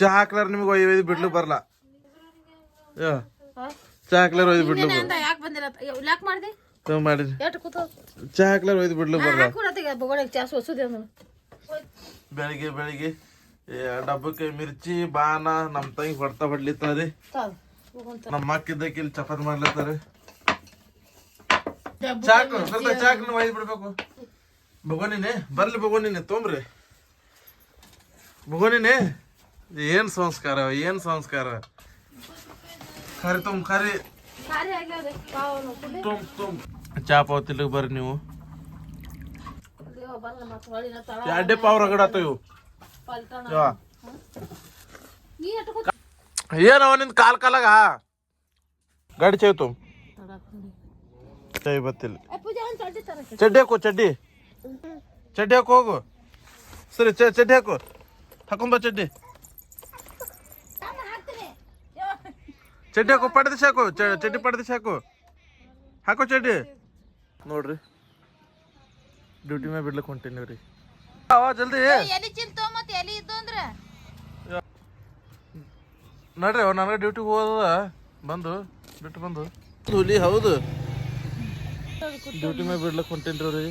ಚಾ ಹಾಕ್ಲಾರ ನಿಮ್ಗೆ ಒಯ್ದು ಬಿಡ್ಲಿಕ್ಕೆ ಬರಲ್ಲ. ಚಾ ಹಾಕ್ಲಾರ ಒಯ್ದು ಬಿಡ್ಲಿಕ್ಕೆ ಯಾಕೆ ಬಂದಿಲ್ಲ ಯಾಕೆ ಮಾಡಿದೆ ಮಾಡಿದ್ರಿ ಚಾ ಹಾಕ್ಲಾರ ಒಯ್ದು ಬಿಡ್ಲಿಕ್ಕೆ ಬರಲ್ಲ. ಬೆಳಿಗ್ಗೆ ಬೆಳಿಗ್ಗೆ ಡಬ್ಬಕ್ಕೆ ಮಿರ್ಚಿ ಬಾನ ನಮ್ ತಂಗಿ ಹೊಡ್ತಾ ಹೊಡ್ಲಿತ್ತಾರೆ. ನಮ್ಮ ಮಕ್ಕಿದ್ದಕ್ಕೆ ಇಲ್ಲಿ ಚಪಾತಿ ಮಾಡ್ಲತ್ತಾರೆ. ಚಾಕು ಚಾಕು ಒಯ್ದು ಬಿಡ್ಬೇಕು. ಭಗೋನಿನೇ ಬರ್ಲಿ, ಭಗೋನಿನೇ ತೊಂಬ್ರಿ, ಭಗೋನಿನೇ. ಏನ್ ಸಂಸ್ಕಾರ, ಏನ್ ಸಂಸ್ಕಾರ. ಖರಿ ತುಂಬ ಖರಿ ಚಾ ಪಾವ್ ತಿಲ್ಲಿಗೆ ಬರ್ರಿ ನೀವು. ಎರಡೇ ಪಾವ್ ರಗಡ ಆತ ಇವು. ಏನ್ ಅವನಿಂದ ಕಾಲಾಗ ಗಾಡಿ ಚೇತು ಚೈ ಬತ್ತಿಲ್ಲ. ಚಡ್ಡಿ ಹಾಕು, ಚಡ್ಡಿ ಚಡ್ಡಿ ಹಾಕು, ಹೋಗು. ಸರಿ ಚಡ್ಡಿ ಹಾಕು, ಹಾಕೊಂಬ ಚಡ್ಡಿ. ಚಡ್ಡಿ ಹಾಕು, ಪಡೆದಿಸಿ ಹಾಕು, ಚಡ್ಡಿ ಪಡೆದಿಸಿ ಹಾಕು, ಹಾಕೋ ಚಡ್ಡಿ. ನೋಡ್ರಿ ಡ್ಯೂಟಿ ಮೇಲೆ ಬಿಡ್ಲಿಕ್ಕೆ ಹೊಂಟೀನಿ ರೀ. ಜಲ್ದಿ ನಡ್ರಿ, ನನಗೆ ಡ್ಯೂಟಿಗೆ ಹೋದ ಬಂದು ಬಿಟ್ಟು ಬಂದು ಹುಲಿ. ಹೌದು ಡ್ಯೂಟಿ ಮೇಲೆ ಬಿಡ್ಲಿಕ್ಕೆ ಹೊಂಟೀನಿ ರೀ.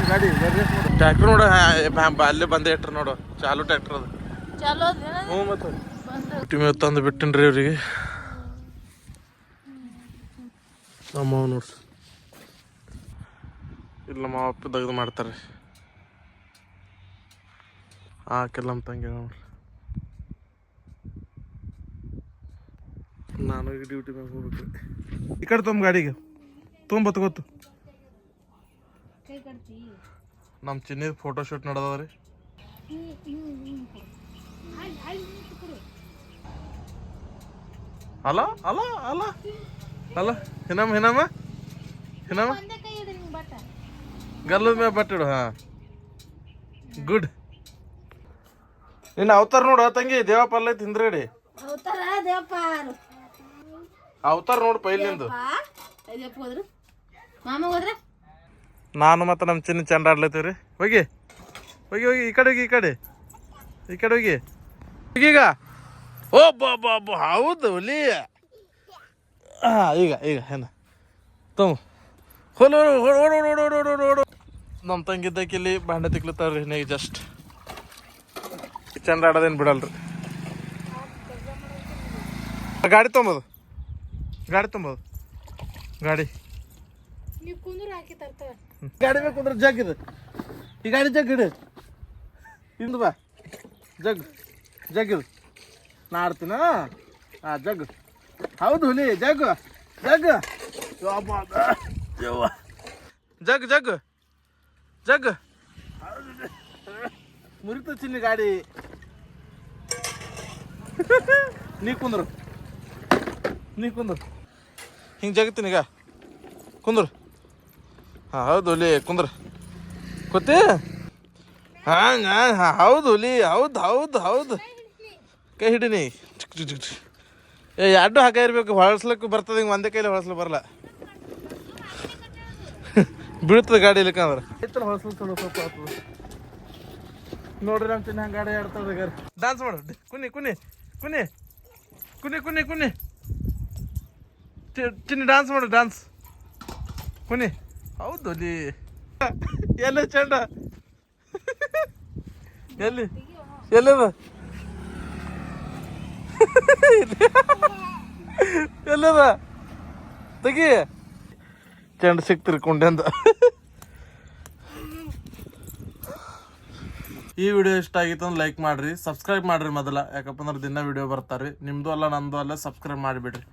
ಗಾಡಿ ಟ್ರ್ಯಾಕ್ಟರ್ ನೋಡ ಅಲ್ಲೇ ಬಂದೇ ಇಟ್ರಿ ನೋಡು, ಚಾಲು ಟ್ರ್ಯಾಕ್ಟರ್ ಅದು. ಹ್ಞೂ ಮತ್ತೆ ಡ್ಯೂಟಿ ಮೇಲೆ ತಂದು ಬಿಟ್ಟಿನಿ ರೀ ಅವ್ರಿಗೆ. ನಮ್ಮ ನೋಡ್ರಿ ಇಲ್ಲ ನಮ್ಮ ಅಪ್ಪ ತೆಗೆದು ಮಾಡ್ತಾರೆ. ಹಾಕಿಲ್ಲ ನಮ್ಮ ತಂಗಿ ನೋಡ್ರಿ. ನಾನು ಈಗ ಡ್ಯೂಟಿ ಮೇಲೆ ಹೋಗ್ಬೇಕು. ಈ ಕಡೆ ತುಂಬ ಗಾಡಿಗೆ ತುಂಬ ಗೊತ್ತು. ನಮ್ಮ ಚಿನ್ನದ ಫೋಟೋ ಶೂಟ್ ನಡೆದವ್ರಿ. ಅಲ್ಲ ಅಲ್ಲ ಅಲ್ಲ ಅಲ್ಲ ಹಿನಮ್ಮ ಹಿನಮ್ಮ ಹಿನಮ್ಮ ಗಲ್ಲದ ಮೇಲೆ ಬಟ್ಟಿಡು. ಹಾ ಗುಡ್. ನಿನ್ನ ಅವತಾರ ನೋಡು ತಂಗಿ, ದೇವಪ್ಪ ಅಲ್ಲ ಐತಿ ಹಿಂದ್ರಗಡೆ. ಅವತಾರ ನೋಡು ಪೈಲಿಂದು. ನಾನು ಮತ್ತೆ ನಮ್ಮ ಚಿನ್ನ ಚಂಡ ಆಡ್ಲತ್ತೀವ್ರಿ. ಹೋಗಿ ಹೋಗಿ ಹೋಗಿ, ಈ ಕಡೆ ಹೋಗಿ, ಈ ಕಡೆ ಈ ಕಡೆ ಹೋಗಿ ಈಗ. ಓ ಬಾಬಾ ಹೌದು ಹುಲಿ. ಈಗ ಈಗ ಏನ ತುಂಬ ಹೊಲ ಓಡೋಡು. ನಮ್ಮ ತಂಗಿದ್ದಕ್ಕೆ ಇಲ್ಲಿ ಬಾಂಡೆ ತಿಕ್ಲತ್ತಾವ್ರಿ. ಈಗ ಜಸ್ಟ್ ಚಂದ ಆಡೋದೇನು ಬಿಡಲ್ರಿ. ಗಾಡಿ ತೊಂಬೋದು, ಗಾಡಿ ತೊಂಬೋದು, ಗಾಡಿ ಗಾಡಿ ಬೇಕು ಕುಂದ್ರೆ ಜಗ್ ಇದು. ಈ ಗಾಡಿ ಜಗ್ ಇಡು, ಇಂದು ಬಾ ಜಗ್ ಜಗ್ ಇದು. ನಾ ಆಡ್ತೀನ. ಹಾಂ ಜಗ್ ಹೌದು ಹುಲಿ. ಜಗ್ ಜಗ್ ಜಗ್ ಜಗ್ ಜಗ್ ಮುರಿತು ಚಿನ್ನಿ ಗಾಡಿ. ನೀ ಕುಂದ್ರು, ನೀ ಕುಂದ್ರು, ಹಿಂಗೆ ಜಗತ್ತೀನಿ ಈಗ. ಕುಂದ್ರು. ಹಾಂ ಹೌದು ಹುಲಿ, ಕುಂದ್ರು ಕೂತಿ. ಹಾಂ ಹಾಂ ಹೌದು ಹುಲಿ, ಹೌದು ಹೌದು ಹೌದು. ಕೈ ಹಿಡೀನಿ. ಎರಡು ಹಾಕ ಇರ್ಬೇಕು, ಹೊಳಸ್ಲಿಕ್ಕೆ ಬರ್ತದೆ. ಹಿಂಗೆ ಒಂದೇ ಕೈಲಿ ಹೊಳಸ್ಲಿಕ್ಕೆ ಬರಲ್ಲ, ಬೀಳ್ತದೆ ಗಾಡಿ. ಇಲ್ಲಕಂದ್ರೆ ಐತಲ್ಲ ಹೊಳಸ್ಲಿಕ್ಕೆ ಸ್ವಲ್ಪ ಆಗ್ತದೆ. ನೋಡ್ರಿ ನಮ್ಮ ಚಿನ್ನ ಹಂಗೆ ಗಾಡಿ ಆಡ್ತದೆ. ಗಾಡಿ ಡ್ಯಾನ್ಸ್ ಮಾಡು. ಕುನಿ ಕುನಿ ಕುನಿ ಕುನಿ ಕುನಿ ಕುನಿ ಚಿನ್ನ ಡ್ಯಾನ್ಸ್ ಮಾಡು, ಡ್ಯಾನ್ಸ್ ಕುನಿ. ಹೌದು ಅಲ್ಲಿ ಎಲ್ಲ ಚಂಡ ಎಲ್ಲಿ ಎಲ್ಲದ ಎಲ್ಲದ ತೆಗಿ. ಚೆಂಡ ಸಿಕ್ತಿರ್ಕೊಂಡೆ ಅಂತ. ಈ ವಿಡಿಯೋ ಇಷ್ಟ ಆಗಿತ್ತು ಅಂದ್ರೆ ಲೈಕ್ ಮಾಡಿರಿ, ಸಬ್ಸ್ಕ್ರೈಬ್ ಮಾಡಿರಿ ಮೊದಲ. ಯಾಕಪ್ಪ ಅಂದ್ರೆ ದಿನ ವಿಡಿಯೋ ಬರ್ತಾರೆ. ನಿಮ್ಮದು ಅಲ್ಲ ನಂದು ಅಲ್ಲ, ಸಬ್ಸ್ಕ್ರೈಬ್ ಮಾಡಿಬಿಡ್ರಿ.